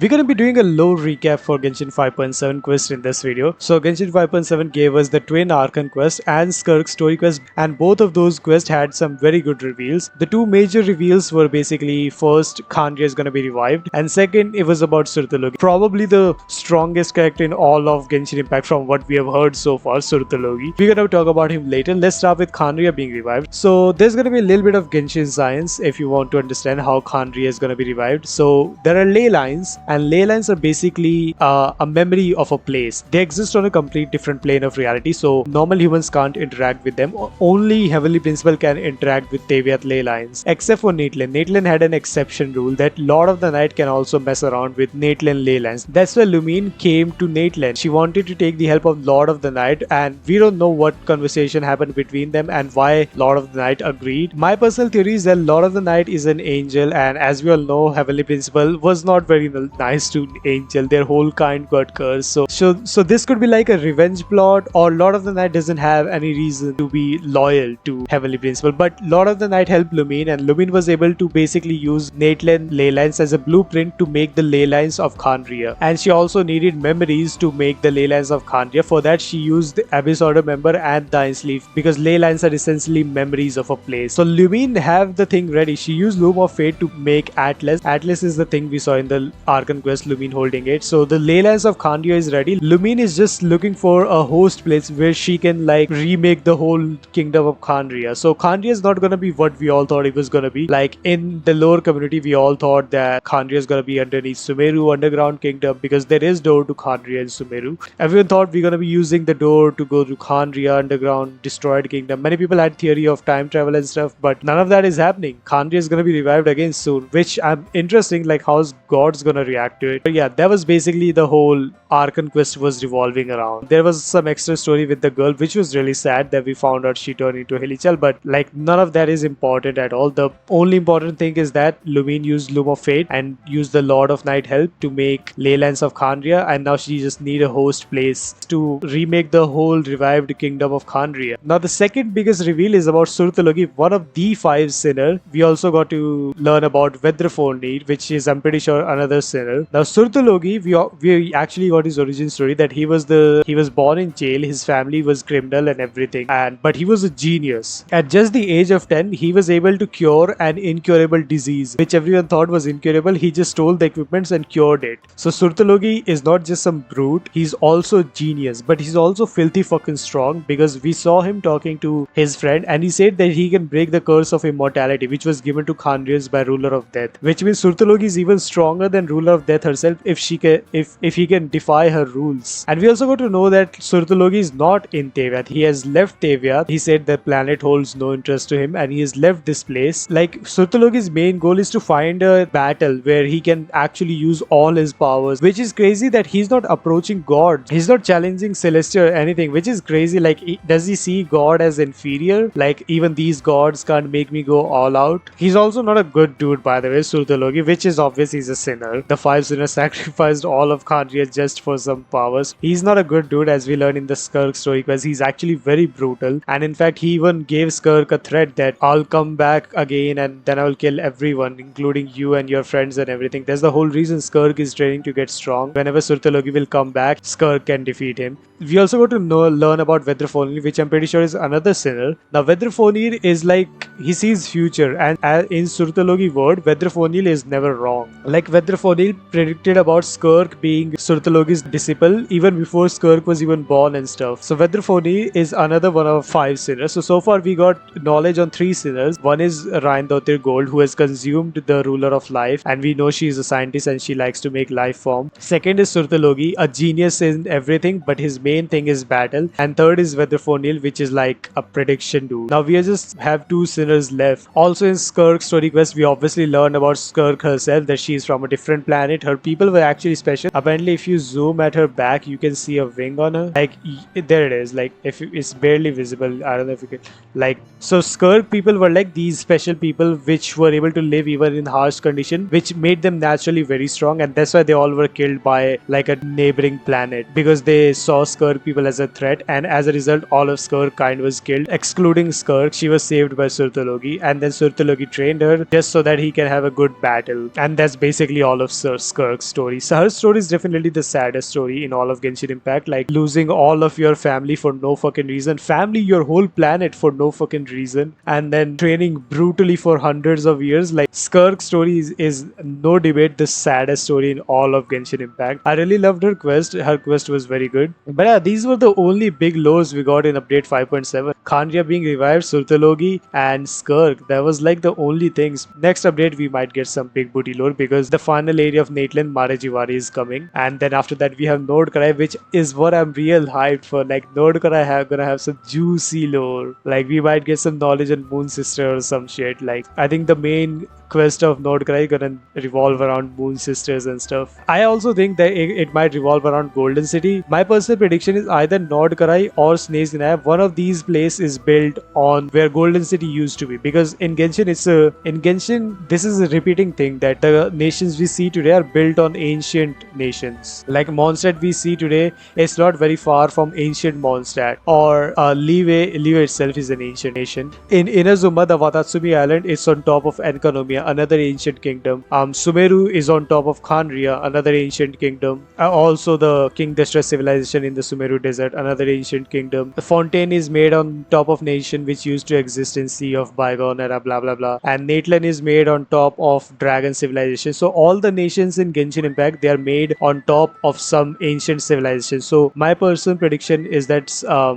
We're going to be doing a low recap for Genshin 5.7 quest in this video. So Genshin 5.7 gave us the twin Archon quest and Skirk story quest, and both of those quests had some very good reveals. The two major reveals were basically first, Khandria is going to be revived, and second, it was about Surtalogi. Probably the strongest character in all of Genshin Impact from what we have heard so far, Surtalogi. We're going to talk about him later. Let's start with Khandria being revived. So there's going to be a little bit of Genshin science if you want to understand how Khandria is going to be revived. So there are ley lines, and ley lines are basically a memory of a place. They exist on a complete different plane of reality, so normal humans can't interact with them. Only Heavenly Principal can interact with Teviath ley lines, except for Natelin. Natelin had an exception rule that Lord of the Night can also mess around with Natelin ley lines. That's why Lumine came to Natelin. She wanted to take the help of Lord of the Night, and we don't know what conversation happened between them and why Lord of the Night agreed. My personal theory is that Lord of the Night is an angel, and as we all know, Heavenly Principal was not very nice to Angel. Their whole kind got cursed. So this could be like a revenge plot, or Lord of the Night doesn't have any reason to be loyal to Heavenly Principal. But Lord of the Night helped Lumine, and Lumine was able to basically use Natelin ley lines as a blueprint to make the ley lines of Khandria. And she also needed memories to make the ley lines of Khandria. For that, she used the Abyss Order member and Dine's Leaf, because ley lines are essentially memories of a place. So Lumine have the thing ready. She used Loom of Fate to make Atlas. Atlas is the thing we saw in the Archon quest, Lumine holding it. So the ley lines of Khandria is ready. Lumine is just looking for a host place where she can like remake the whole kingdom of Khandria. So Khandria is not gonna be what we all thought it was gonna be. Like in the lore community, we all thought that Khandria is gonna be underneath Sumeru underground kingdom, because there is door to Khandria in Sumeru. Everyone thought we're gonna be using the door to go to Khandria underground destroyed kingdom. Many people had theory of time travel and stuff, but none of that is happening. Khandria is gonna be revived again soon, which I'm interesting, like how's God's gonna react to it. But yeah, that was basically the whole Archon quest was revolving around. There was some extra story with the girl, which was really sad that we found out she turned into Helichal, but like none of that is important at all. The only important thing is that Lumine used Loom of Fate and used the Lord of Night help to make Leylands of Khandria, and now she just need a host place to remake the whole revived kingdom of Khandria. Now the second biggest reveal is about Surtalogi, one of the 5 sinner. We also got to learn about Vedrafornir, which is, I'm pretty sure, another sinner. Now Surtalogi, we actually got his origin story, that he was born in jail, his family was criminal and everything, but he was a genius. At just the age of 10, he was able to cure an incurable disease, which everyone thought was incurable. He just stole the equipments and cured it. So Surtalogi is not just some brute, he's also genius, but he's also filthy fucking strong, because we saw him talking to his friend and he said that he can break the curse of immortality, which was given to Khandrians by Ruler of Death, which means Surtalogi is even stronger than Ruler of Death herself if he can defy her rules. And we also got to know that Surtalogi is not in Teviath. He has left Teviath. He said the planet holds no interest to him and he has left this place. Like Surtalogi's main goal is to find a battle where he can actually use all his powers, which is crazy that he's not approaching God. He's not challenging Celestia or anything, which is crazy. Like, does he see God as inferior? Like, even these gods can't make me go all out. He's also not a good dude, by the way, Surtalogi, which is obvious he's a sinner. The 5 sinners sacrificed all of Khandria just for some powers. He's not a good dude, as we learn in the Skirk story, because he's actually very brutal. And in fact, he even gave Skirk a threat that I'll come back again and then I will kill everyone, including you and your friends and everything. That's the whole reason Skirk is training to get strong. Whenever Surtalogi will come back, Skirk can defeat him. We also got to learn about Vedrafornir, which I'm pretty sure is another sinner. Now Vedrafornir is like, he sees future, and in Surtalogi word, Vedrafornir is never wrong. Like Vedrafornir predicted about Skirk being Surtalogi's disciple even before Skirk was even born and stuff. So Vedrafornir is another one of 5 sinners. So far we got knowledge on 3 sinners. One is Reindotir Gold, who has consumed the ruler of life, and we know she is a scientist and she likes to make life form. Second is Surtalogi, a genius in everything, but his main thing is battle. And third is Vedrafornir, which is like a prediction dude. Now we just have 2 sinners left. Also in Skirk story quest, we obviously learn about Skirk herself, that she is from a different planet. Her people were actually special. Apparently if you zoom at her back, you can see a wing on her. Like there it is. Like if it's barely visible, I don't know if you can, like, so Skirk people were like these special people which were able to live even in harsh condition, which made them naturally very strong, and that's why they all were killed by by like a neighboring planet because they saw Skirk people as a threat, and as a result all of Skirk kind was killed excluding Skirk. She was saved by Surtalogi, and then Surtalogi trained her just so that he can have a good battle, and that's basically all of Skirk's story. So her story is definitely the saddest story in all of Genshin Impact, like losing all of your family for no fucking reason, family, your whole planet for no fucking reason, and then training brutally for hundreds of years. Like Skirk's story is no debate the saddest story in all of Genshin Impact. I really loved her quest. Her quest was very good. But yeah, these were the only big lows we got in update 5.7. Khanria being revived, Surtalogi, and Skirk. That was like the only things. Next update we might get some big booty lore because the final area of Nateland, Marajivari, is coming, and then after that we have Nordkarai, which is what I'm real hyped for. Like Nordkarai gonna have some juicy lore. Like we might get some knowledge on Moon Sister or some shit. Like I think the main quest of Nordkarai gonna revolve around Moon Sisters and stuff. I also think that it might revolve around Golden City. My personal prediction is either Nordkarai or Snake's Nab. One of these places is built on where Golden City used to be, because in Genshin this is a repeating thing that the nations we see today are built on ancient nations. Like Mondstadt we see today, it's not very far from ancient Mondstadt, or Liyue itself is an ancient nation. In Inazuma, the Watatsumi Island is on top of Enkanomiya, another ancient kingdom. Sumeru is on top of Khanria, another ancient kingdom. Also the King Dashra civilization in the Sumeru desert, another ancient kingdom. The Fontaine is made on top of nation which used to exist in Sea of Bygone era, blah blah blah. And Natlan is made on top of Dragon civilization. So all the nations in Genshin Impact, they are made on top of some ancient civilization. So my personal prediction is that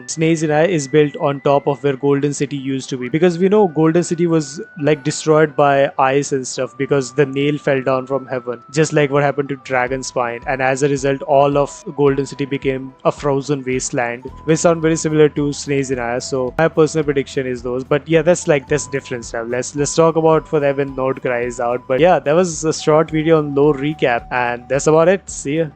Snake's Eye is built on top of where Golden City used to be, because we know Golden City was like destroyed by ice and stuff because the nail fell down from heaven, just like what happened to Dragon Spine, and as a result all of Golden City became a frozen wasteland, which sound very similar to Snake's Eye. So my personal prediction is those. But yeah, that's different stuff. Let's talk about for that when Nordkarai is out. But yeah, that was a short video on lore recap, and that's about it. See ya.